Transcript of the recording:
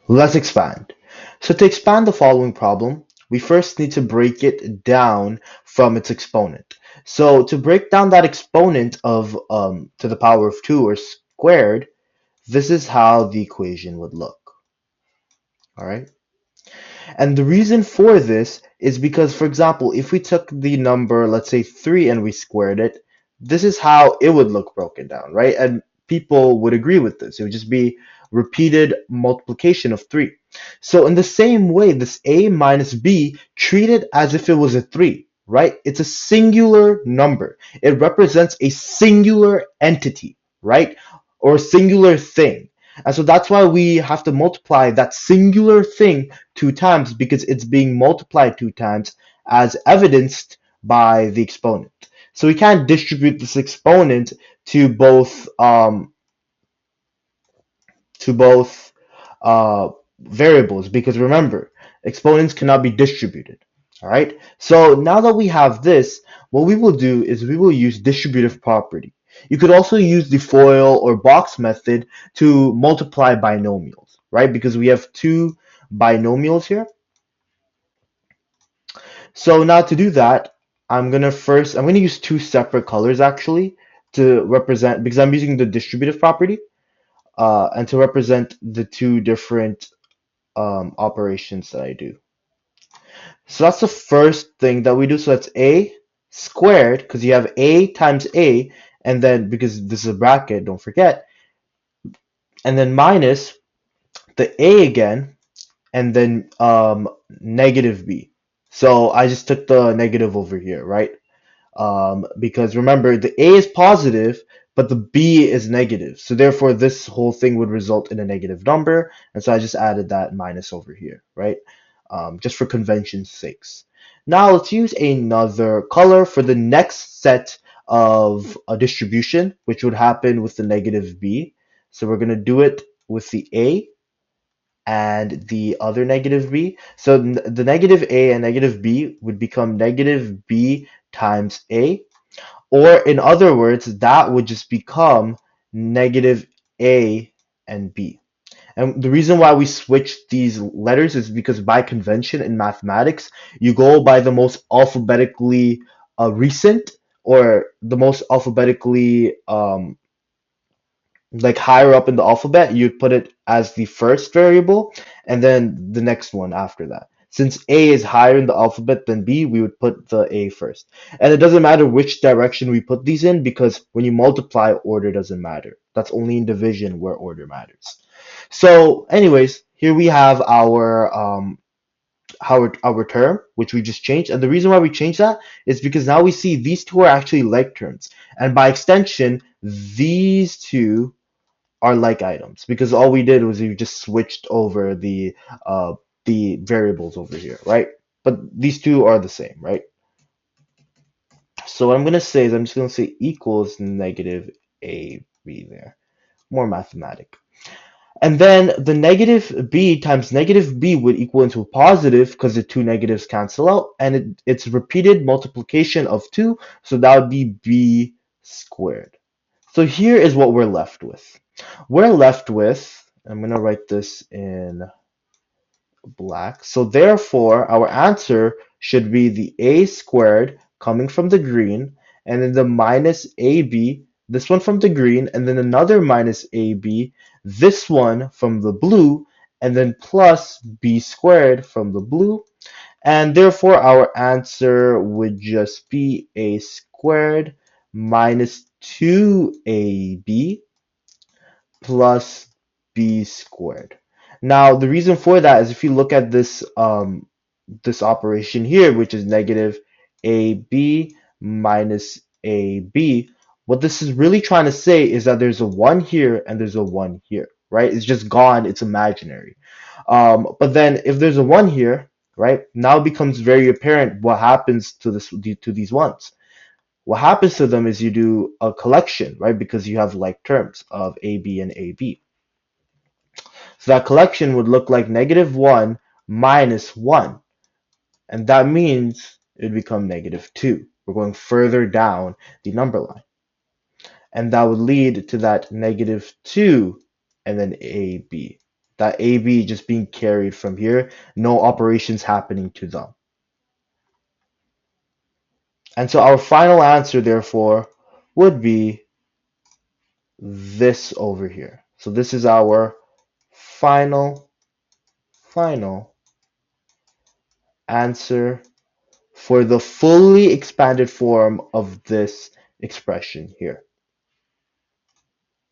Let's expand. So to expand the following problem, we first need to break it down from its exponent. So to break down that exponent of to the power of 2 or squared, this is how the equation would look. All right. And the reason for this is because, for example, if we took the number, let's say 3, and we squared it, this is how it would look broken down, right? And people would agree with this. It would just be repeated multiplication of 3. So in the same way, this a minus b, treat it as if it was a 3, right? It's a singular number. It represents a singular entity, right? Or a singular thing. And so that's why we have to multiply that singular thing 2 times, because it's being multiplied 2 times as evidenced by the exponent. So we can't distribute this exponent to both uh, variables, because remember, exponents cannot be distributed. All right. So now that we have this, what we will do is we will use distributive property. You could also use the FOIL or box method to multiply binomials, right? Because we have two binomials here. So now to do that, I'm gonna use two separate colors actually to represent, because I'm using the distributive property, and to represent the two different operations that I do. So that's the first thing that we do. So that's a squared, because you have a times a, and then because this is a bracket, don't forget, and then minus the a again, and then negative b. So I just took the negative over here, right? Because remember, the a is positive, but the b is negative. So therefore, this whole thing would result in a negative number. And so I just added that minus over here, right? Just for convention's sakes. Now let's use another color for the next set of a distribution, which would happen with the negative b. So we're going to do it with the a and the other negative b. So the negative a and negative b would become negative b times a, or in other words, that would just become negative a and b. And the reason why we switch these letters is because by convention in mathematics, you go by the most alphabetically recent, or the most alphabetically like higher up in the alphabet, you'd put it as the first variable, and then the next one after that. Since A is higher in the alphabet than B, we would put the A first. And it doesn't matter which direction we put these in, because when you multiply, order doesn't matter. That's only in division where order matters. So, anyways, here we have our term, which we just changed. And the reason why we changed that is because now we see these two are actually like terms. And by extension, these two are like items, because all we did was we just switched over the variables over here, right? But these two are the same, right? So what I'm gonna say is I'm just gonna say equals negative AB there. More mathematic. And then the negative b times negative b would equal into a positive, because the two negatives cancel out, and it's repeated multiplication of 2, so that would be b squared. So here is what we're left with. We're left with, I'm going to write this in black. So therefore, our answer should be the a squared coming from the green, and then the minus ab, this one from the green, and then another minus ab, this one from the blue, and then plus b squared from the blue. And therefore, our answer would just be a squared minus 2ab plus b squared. Now, the reason for that is, if you look at this operation here, which is negative ab minus ab, what this is really trying to say is that there's a 1 here and there's a 1 here, right? It's just gone, it's imaginary. But then if there's a 1 here, right, now it becomes very apparent what happens to these ones. What happens to them is you do a collection, right? Because you have like terms of AB and AB. So that collection would look like negative 1 minus 1. And that means it would become negative 2. We're going further down the number line. And that would lead to that negative 2 and then AB. That AB just being carried from here, no operations happening to them. And so our final answer, therefore, would be this over here. So this is our final answer for the fully expanded form of this expression here.